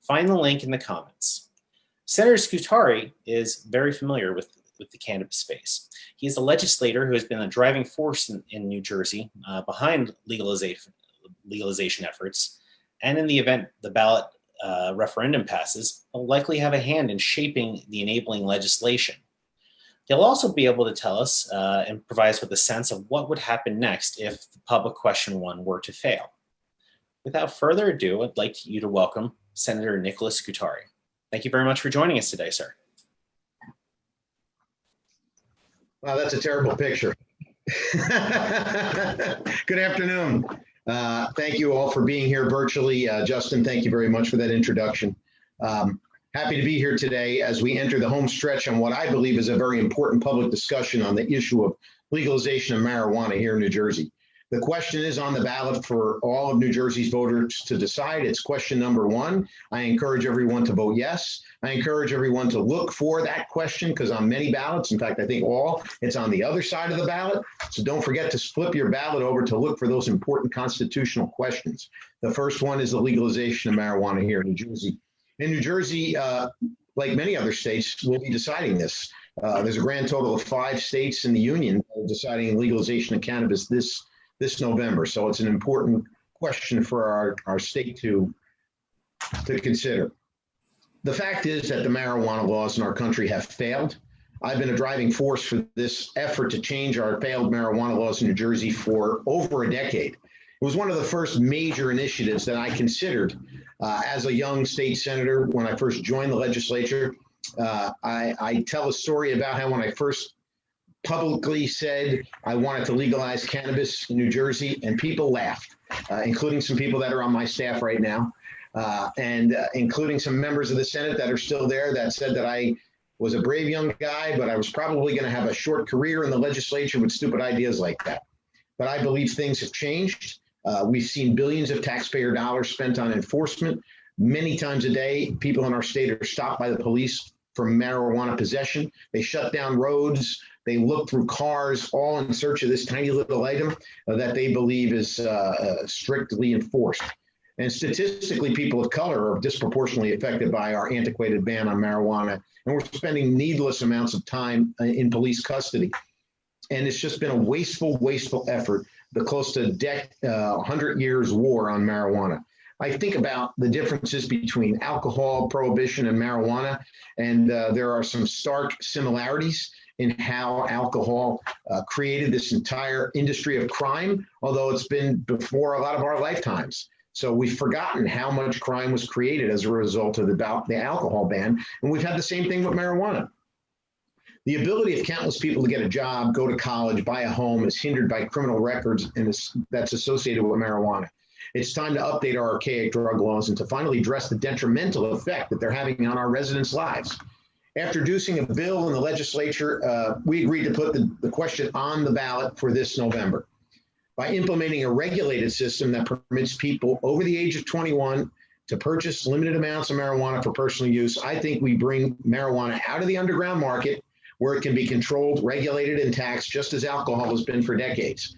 Find the link in the comments. Senator Scutari is very familiar with the cannabis space. He is a legislator who has been a driving force in New Jersey behind legalization efforts, and in the event the ballot referendum passes, will likely have a hand in shaping the enabling legislation. He'll also be able to tell us and provide us with a sense of what would happen next if the public question 1 were to fail. Without further ado, I'd like you to welcome Senator Nicholas Scutari. Thank you very much for joining us today, sir. Wow, that's a terrible picture. Good afternoon. Thank you all for being here virtually. Justin, thank you very much for that introduction. Happy to be here today as we enter the home stretch on what I believe is a very important public discussion on the issue of legalization of marijuana here in New Jersey. The question is on the ballot for all of New Jersey's voters to decide. It's question number 1. I encourage everyone to vote yes. I encourage everyone to look for that question because on many ballots, in fact, I think all, it's on the other side of the ballot. So don't forget to flip your ballot over to look for those important constitutional questions. The first one is the legalization of marijuana here in New Jersey. In New Jersey, like many other states, we'll be deciding this. There's a grand total of 5 states in the union that are deciding legalization of cannabis this November. So it's an important question for our state to consider. The fact is that the marijuana laws in our country have failed. I've been a driving force for this effort to change our failed marijuana laws in New Jersey for over a decade. It was one of the first major initiatives that I considered as a young state senator when I first joined the legislature. I tell a story about how when I first publicly said I wanted to legalize cannabis in New Jersey, and people laughed, including some people that are on my staff right now, and including some members of the Senate that are still there that said that I was a brave young guy, but I was probably going to have a short career in the legislature with stupid ideas like that. But I believe things have changed. We've seen billions of taxpayer dollars spent on enforcement. Many times a day, people in our state are stopped by the police for marijuana possession. They shut down roads. They look through cars, all in search of this tiny little item that they believe is strictly enforced. And statistically, people of color are disproportionately affected by our antiquated ban on marijuana. And we're spending needless amounts of time in police custody. And it's just been a wasteful effort, the close to 100 years war on marijuana. I think about the differences between alcohol prohibition and marijuana, and there are some stark similarities in how alcohol created this entire industry of crime, although it's been before a lot of our lifetimes. So we've forgotten how much crime was created as a result of the alcohol ban, and we've had the same thing with marijuana. The ability of countless people to get a job, go to college, buy a home is hindered by criminal records and that's associated with marijuana. It's time to update our archaic drug laws and to finally address the detrimental effect that they're having on our residents' lives. After introducing a bill in the legislature, we agreed to put the question on the ballot for this November. By implementing a regulated system that permits people over the age of 21 to purchase limited amounts of marijuana for personal use, I think we bring marijuana out of the underground market where it can be controlled, regulated, and taxed just as alcohol has been for decades.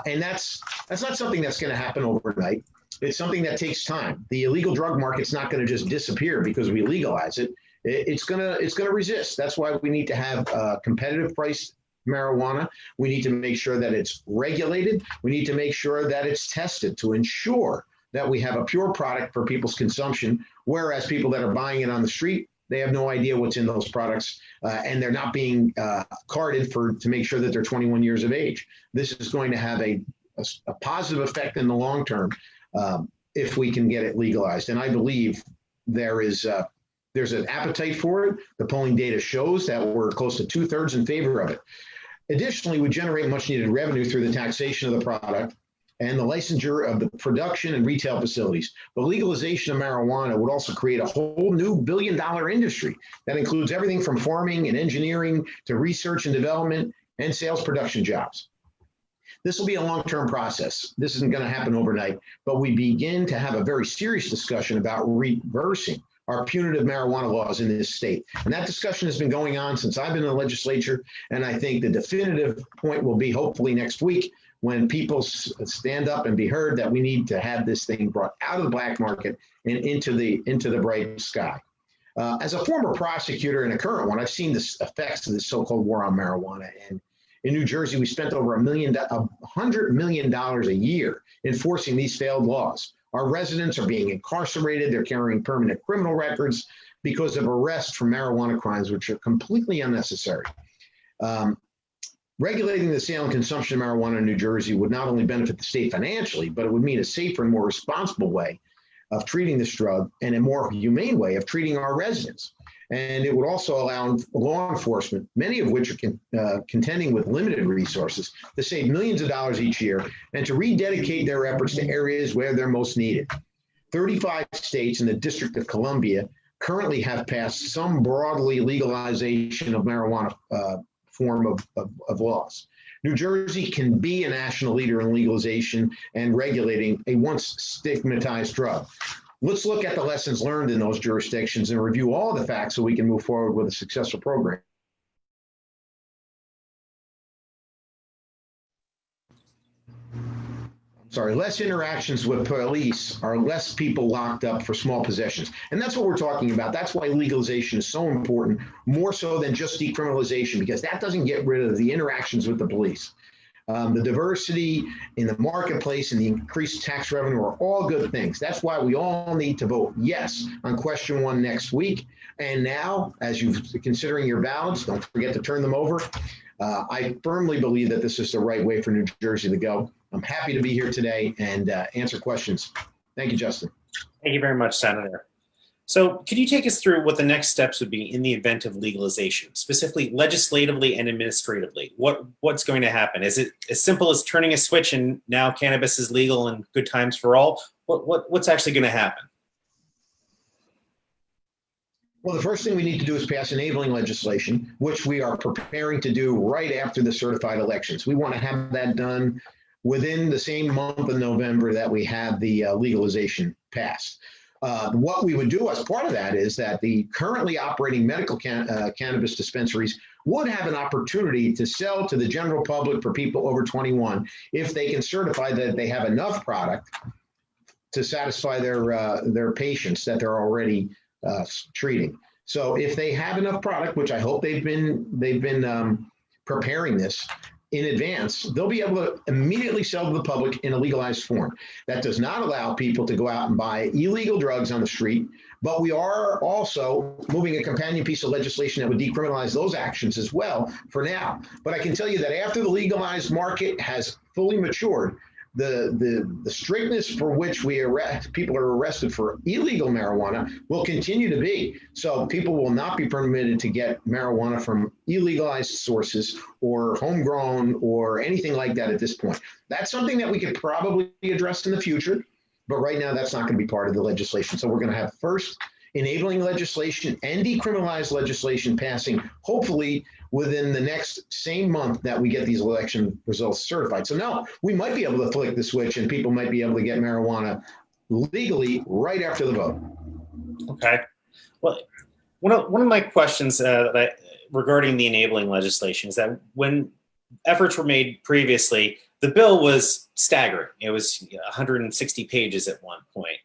And that's not something that's going to happen overnight. It's something that takes time. The illegal drug market's not going to just disappear because we legalize it. It's going to resist. That's why we need to have competitive priced marijuana. We need to make sure that it's regulated. We need to make sure that it's tested to ensure that we have a pure product for people's consumption, whereas people that are buying it on the street, they have no idea what's in those products, and they're not being carded to make sure that they're 21 years of age. This is going to have a positive effect in the long term if we can get it legalized. And I believe there's an appetite for it. The polling data shows that we're close to 2/3 in favor of it. Additionally, we generate much needed revenue through the taxation of the product and the licensure of the production and retail facilities. The legalization of marijuana would also create a whole new billion-dollar industry that includes everything from farming and engineering to research and development and sales production jobs. This will be a long-term process. This isn't going to happen overnight, but we begin to have a very serious discussion about reversing our punitive marijuana laws in this state. And that discussion has been going on since I've been in the legislature, and I think the definitive point will be hopefully next week when people stand up and be heard that we need to have this thing brought out of the black market and into the bright sky. As a former prosecutor and a current one, I've seen the effects of this so-called war on marijuana. And in New Jersey, we spent over $100 million a year enforcing these failed laws. Our residents are being incarcerated. They're carrying permanent criminal records because of arrests for marijuana crimes, which are completely unnecessary. Regulating the sale and consumption of marijuana in New Jersey would not only benefit the state financially, but it would mean a safer and more responsible way of treating this drug and a more humane way of treating our residents. And it would also allow law enforcement, many of which are contending with limited resources, to save millions of dollars each year and to rededicate their efforts to areas where they're most needed. 35 states and the District of Columbia currently have passed some broadly legalization of marijuana form of laws. New Jersey can be a national leader in legalization and regulating a once stigmatized drug. Let's look at the lessons learned in those jurisdictions and review all the facts so we can move forward with a successful program. Less interactions with police are less people locked up for small possessions. And that's what we're talking about. That's why legalization is so important, more so than just decriminalization, because that doesn't get rid of the interactions with the police. The diversity in the marketplace and the increased tax revenue are all good things. That's why we all need to vote yes on question 1 next week. And now, as you're considering your ballots, don't forget to turn them over. I firmly believe that this is the right way for New Jersey to go. I'm happy to be here today and answer questions. Thank you, Justin. Thank you very much, Senator. So could you take us through what the next steps would be in the event of legalization, specifically legislatively and administratively? What's going to happen? Is it as simple as turning a switch and now cannabis is legal and good times for all? What's actually going to happen? Well, the first thing we need to do is pass enabling legislation, which we are preparing to do right after the certified elections. We want to have that done within the same month of November that we have the legalization passed. What we would do as part of that is that the currently operating medical cannabis dispensaries would have an opportunity to sell to the general public for people over 21 if they can certify that they have enough product to satisfy their patients that they're already treating. So if they have enough product, which I hope they've been preparing this in advance, they'll be able to immediately sell to the public in a legalized form. That does not allow people to go out and buy illegal drugs on the street, but we are also moving a companion piece of legislation that would decriminalize those actions as well for now. But I can tell you that after the legalized market has fully matured, the strictness for which people are arrested for illegal marijuana will continue to be. So people will not be permitted to get marijuana from illegalized sources or homegrown or anything like that at this point. That's something that we could probably address in the future, but right now that's not going to be part of the legislation. So we're going to have first enabling legislation and decriminalized legislation passing, hopefully within the next same month that we get these election results certified. So now we might be able to flick the switch and people might be able to get marijuana legally right after the vote. Okay. Well, one of my questions regarding the enabling legislation is that when efforts were made previously, the bill was staggering. It was 160 pages at one point.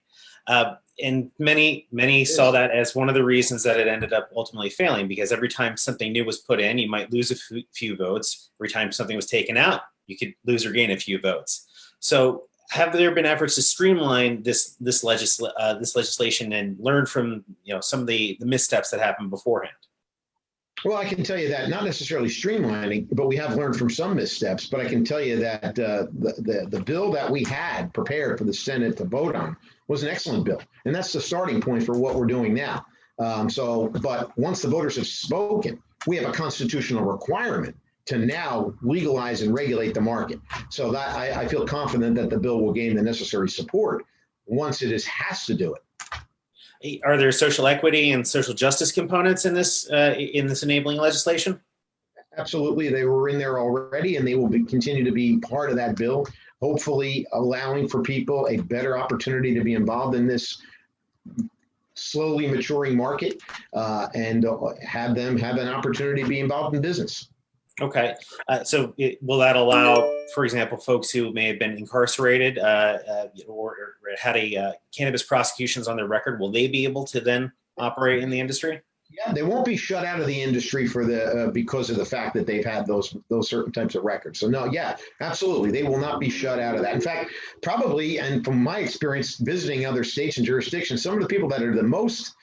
And many saw that as one of the reasons that it ended up ultimately failing, because every time something new was put in, you might lose a few votes. Every time something was taken out, you could lose or gain a few votes. So have there been efforts to streamline this legislation and learn from some of the missteps that happened beforehand? Well, I can tell you that not necessarily streamlining, but we have learned from some missteps. But I can tell you that the bill that we had prepared for the Senate to vote on was an excellent bill. And that's the starting point for what we're doing now. But once the voters have spoken, we have a constitutional requirement to now legalize and regulate the market. So that I feel confident that the bill will gain the necessary support once it has to do it. Are there social equity and social justice components in this enabling legislation? Absolutely. They were in there already, and they will continue to be part of that bill, hopefully allowing for people a better opportunity to be involved in this slowly maturing market and have them have an opportunity to be involved in business. Okay. Will that allow, for example, folks who may have been incarcerated or had a cannabis prosecutions on their record, will they be able to then operate in the industry? Yeah, they won't be shut out of the industry for the because of the fact that they've had those certain types of records. So no, yeah, absolutely, they will not be shut out of that. In fact, probably, and from my experience visiting other states and jurisdictions, some of the people that are the most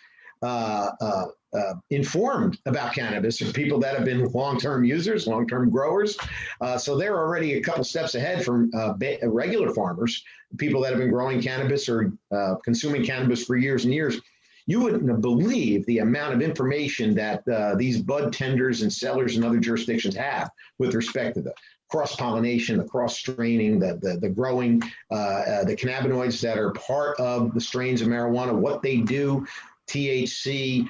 informed about cannabis are people that have been long-term users, long-term growers. So they're already a couple steps ahead from regular farmers, people that have been growing cannabis or consuming cannabis for years and years. You wouldn't believe the amount of information that these bud tenders and sellers in other jurisdictions have with respect to the cross-pollination, the cross-straining, the growing, the cannabinoids that are part of the strains of marijuana, what they do. THC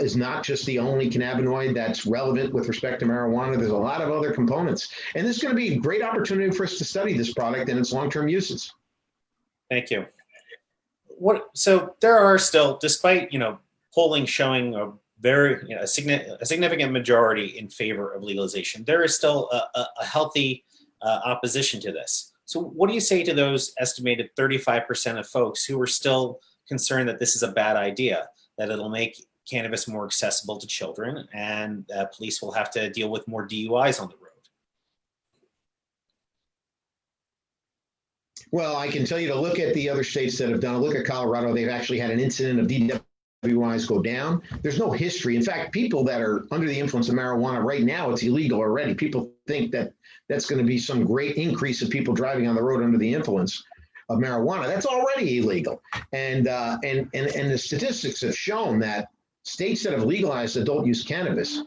is not just the only cannabinoid that's relevant with respect to marijuana. There's a lot of other components. And this is going to be a great opportunity for us to study this product and its long-term uses. Thank you. So there are still, despite polling showing a very a significant majority in favor of legalization, there is still a healthy opposition to this. So what do you say to those estimated 35% of folks who are still concerned that this is a bad idea, that it'll make cannabis more accessible to children, and police will have to deal with more DUIs on the road? Well, I can tell you to look at the other states that have done it. Look at Colorado. They've actually had an incident of DWIs go down. There's no history. In fact, people that are under the influence of marijuana right now, it's illegal already. People think that that's going to be some great increase of people driving on the road under the influence of marijuana. That's already illegal. And the statistics have shown that states that have legalized adult use cannabis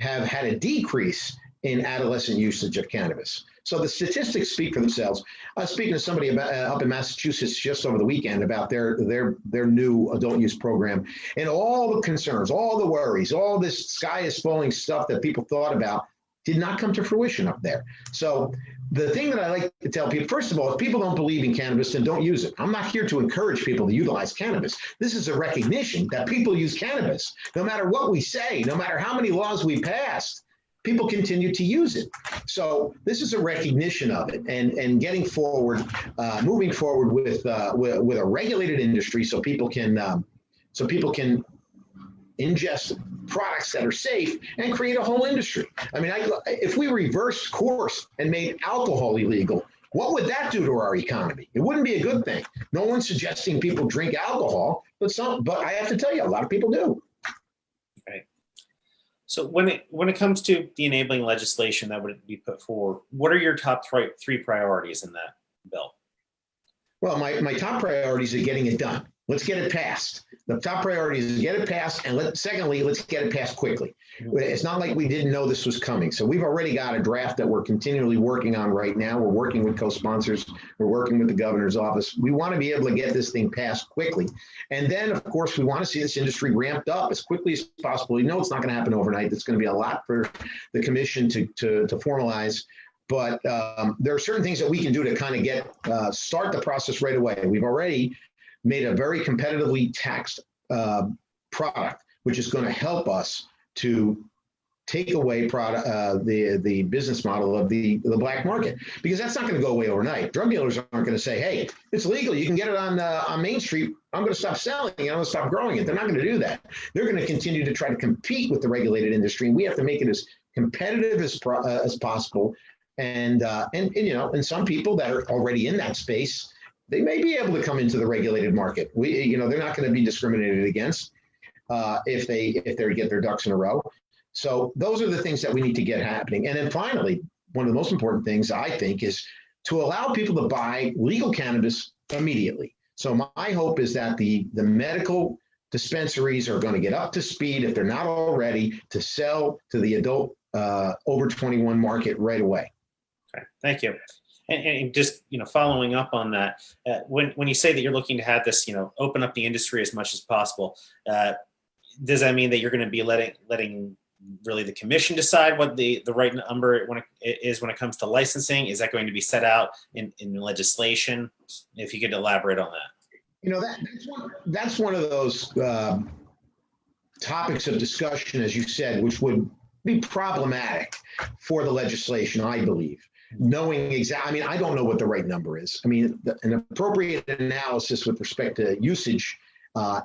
have had a decrease in adolescent usage of cannabis. So the statistics speak for themselves. I was speaking to somebody about up in Massachusetts just over the weekend about their new adult use program, and all the concerns, all the worries, all this sky is falling stuff that people thought about did not come to fruition up there. So the thing that I like to tell people, first of all, if people don't believe in cannabis, then don't use it. I'm not here to encourage people to utilize cannabis. This is a recognition that people use cannabis. No matter what we say, no matter how many laws we passed, people continue to use it. So this is a recognition of it, and getting forward, moving forward with a regulated industry, so people can ingest products that are safe and create a whole industry. I mean, if we reversed course and made alcohol illegal, what would that do to our economy? It wouldn't be a good thing. No one's suggesting people drink alcohol, but I have to tell you, a lot of people do. Right. So when it comes to the enabling legislation that would be put forward, what are your top three priorities in that bill? Well, my top priorities are getting it done. Let's get it passed. The top priority is to get it passed, and secondly, let's get it passed quickly. It's not like we didn't know this was coming. So we've already got a draft that we're continually working on right now. We're working with co-sponsors. We're working with the governor's office. We want to be able to get this thing passed quickly. And then, of course, we want to see this industry ramped up as quickly as possible. You know it's not going to happen overnight. It's going to be a lot for the commission to formalize. But there are certain things that we can do to kind of start the process right away. We've already made a very competitively taxed product, which is going to help us to take away the business model of the black market, because that's not going to go away overnight. Drug dealers aren't going to say, "Hey, it's legal. You can get it on Main Street. I'm going to stop selling it. I'm going to stop growing it." They're not going to do that. They're going to continue to try to compete with the regulated industry, and we have to make it as competitive as possible. And some people that are already in that space, they may be able to come into the regulated market. They're not going to be discriminated against if they get their ducks in a row. So those are the things that we need to get happening. And then finally, one of the most important things I think is to allow people to buy legal cannabis immediately. So my hope is that the medical dispensaries are going to get up to speed, if they're not already, to sell to the adult over 21 market right away. Okay, thank you. And just following up on that, when you say that you're looking to have this open up the industry as much as possible, does that mean that you're going to be letting really the commission decide what the right number when it comes to licensing? Is that going to be set out in legislation? If you could elaborate on that. That's one of those topics of discussion, as you said, which would be problematic for the legislation, I believe. Knowing exactly, I mean, I don't know what the right number is. I mean, an appropriate analysis with respect to usage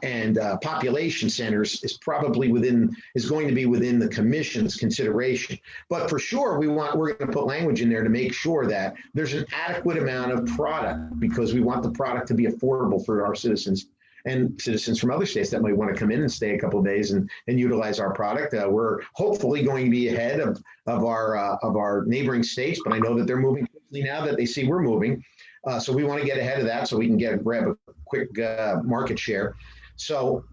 and population centers is going to be within the commission's consideration. But for sure, we're going to put language in there to make sure that there's an adequate amount of product, because we want the product to be affordable for our citizens and citizens from other states that might want to come in and stay a couple of days and utilize our product. We're hopefully going to be ahead of our neighboring states, but I know that they're moving quickly now that they see we're moving. So we want to get ahead of that so we can grab a quick market share. So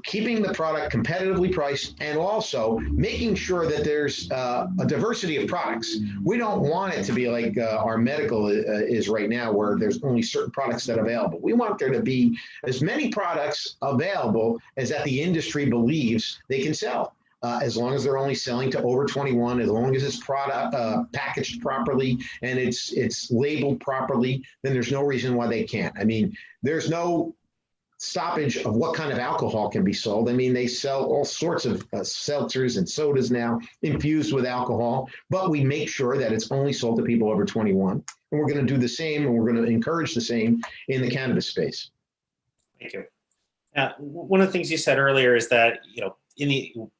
keeping the product competitively priced and also making sure that there's a diversity of products. We don't want it to be like our medical is right now, where there's only certain products that are available. We want there to be as many products available as that the industry believes they can sell. As long as they're only selling to over 21, as long as it's product packaged properly and it's labeled properly, then there's no reason why they can't. I mean, there's no stoppage of what kind of alcohol can be sold. I mean, they sell all sorts of seltzers and sodas now infused with alcohol, but we make sure that it's only sold to people over 21. And we're going to do the same, and we're going to encourage the same in the cannabis space. Thank you. One of the things you said earlier is that,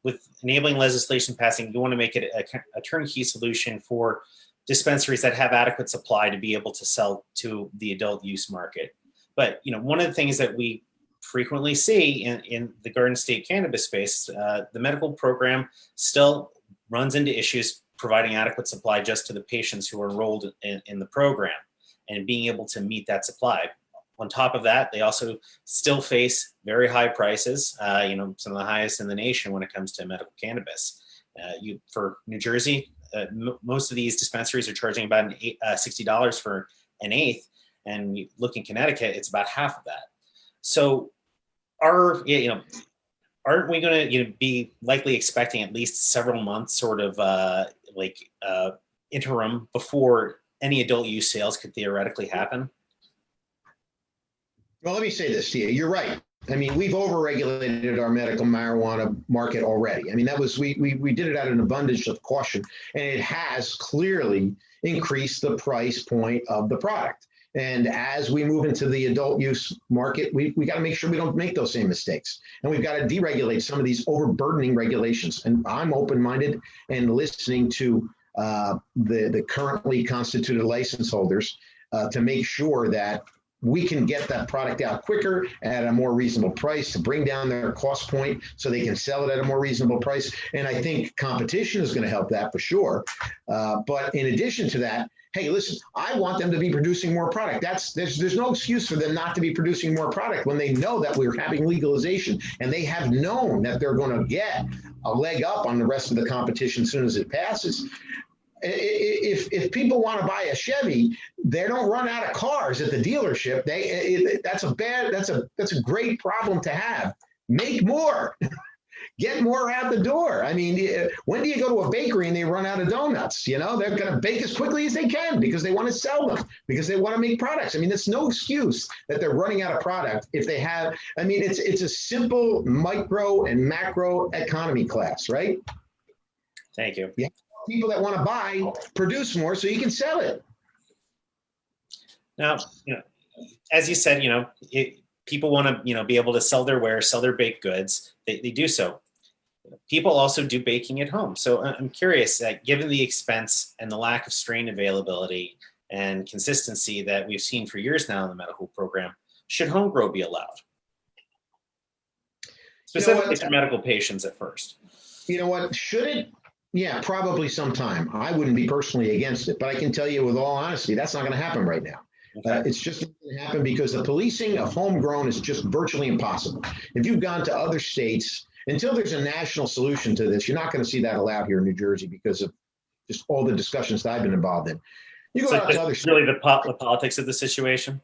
with enabling legislation passing, you want to make it a turnkey solution for dispensaries that have adequate supply to be able to sell to the adult use market. But, one of the things that we frequently see in the Garden State cannabis space, the medical program still runs into issues providing adequate supply just to the patients who are enrolled in the program and being able to meet that supply. On top of that, they also still face very high prices, some of the highest in the nation when it comes to medical cannabis. For New Jersey, most of these dispensaries are charging about $60 for an eighth, and you look in Connecticut, it's about half of that. So, aren't we going to be likely expecting at least several months sort of interim before any adult use sales could theoretically happen? Well, let me say this to you. You're right. I mean, we've overregulated our medical marijuana market already. I mean, we did it out of an abundance of caution, and it has clearly increased the price point of the product. And as we move into the adult use market, we got to make sure we don't make those same mistakes. And we've got to deregulate some of these overburdening regulations. And I'm open-minded and listening to the currently constituted license holders to make sure that we can get that product out quicker at a more reasonable price to bring down their cost point so they can sell it at a more reasonable price. And I think competition is going to help that for sure. But in addition to that, hey, listen, I want them to be producing more product. There's no excuse for them not to be producing more product when they know that we're having legalization and they have known that they're going to get a leg up on the rest of the competition as soon as it passes. If people want to buy a Chevy, they don't run out of cars at the dealership. That's a great problem to have. Make more. Get more out the door. I mean, when do you go to a bakery and they run out of donuts? They're going to bake as quickly as they can because they want to sell them, because they want to make products. I mean, it's no excuse that they're running out of product if they have. I mean, it's a simple micro and macro economy class, right? Thank you. Yeah. People that want to buy, produce more so you can sell it. Now, as you said, people want to, be able to sell their wares, sell their baked goods. They do so. People also do baking at home. So I'm curious that given the expense and the lack of strain availability and consistency that we've seen for years now in the medical program, should home grow be allowed? Specifically for medical patients at first. You know what? Should it? Yeah, probably sometime. I wouldn't be personally against it, but I can tell you with all honesty, that's not going to happen right now. Okay. It's just not going to happen because the policing of homegrown is just virtually impossible. If you've gone to other states, until there's a national solution to this, you're not going to see that allowed here in New Jersey because of just all the discussions that I've been involved in. You go out to other states. Really the politics of the situation?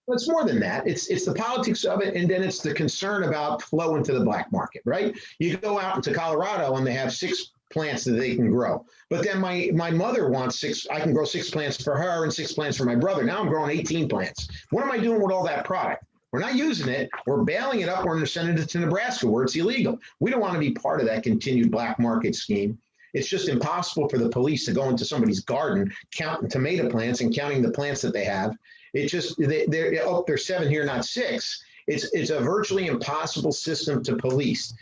Well, it's more than that. It's the politics of it, and then it's the concern about flow into the black market, right? You go out into Colorado and they have 6 plants that they can grow. But then my mother wants 6, I can grow 6 plants for her and 6 plants for my brother. Now I'm growing 18 plants. What am I doing with all that product? We're not using it. We're baling it up. We're sending it to Nebraska where it's illegal. We don't want to be part of that continued black market scheme. It's just impossible for the police to go into somebody's garden, counting tomato plants and counting the plants that they have. It just, there's 7 here, not 6. It's a virtually impossible system to police.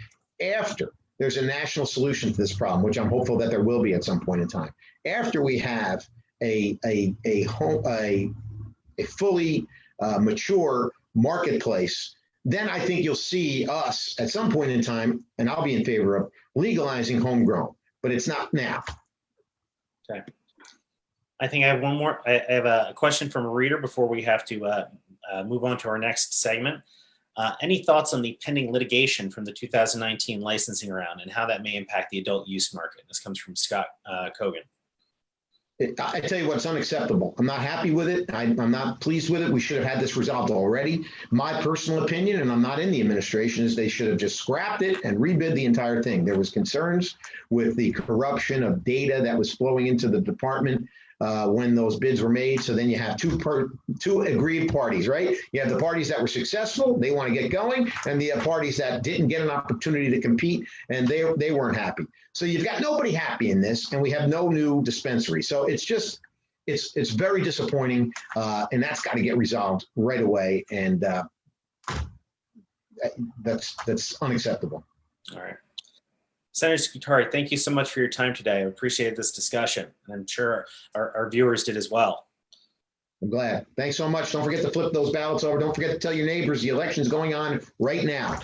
After there's a national solution to this problem, which I'm hopeful that there will be at some point in time. After we have a fully mature marketplace, then I think you'll see us at some point in time, and I'll be in favor of legalizing homegrown, but it's not now. Okay. I think I have one more. I have a question from a reader before we have to move on to our next segment. Any thoughts on the pending litigation from the 2019 licensing round and how that may impact the adult use market? This comes from Scott Kogan. I tell you what's unacceptable. I'm not happy with it. I'm not pleased with it. We should have had this resolved already. My personal opinion, and I'm not in the administration, is they should have just scrapped it and rebid the entire thing. There was concerns with the corruption of data that was flowing into the department when those bids were made. So then you have two aggrieved parties, right? You have the parties that were successful, they want to get going, and the parties that didn't get an opportunity to compete, and they weren't happy. So you've got nobody happy in this, and we have no new dispensary. So it's just, it's very disappointing, and that's got to get resolved right away. And that's unacceptable. All right. Senator Scutari, thank you so much for your time today. I appreciated this discussion, and I'm sure our viewers did as well. I'm glad. Thanks so much. Don't forget to flip those ballots over. Don't forget to tell your neighbors the election's going on right now.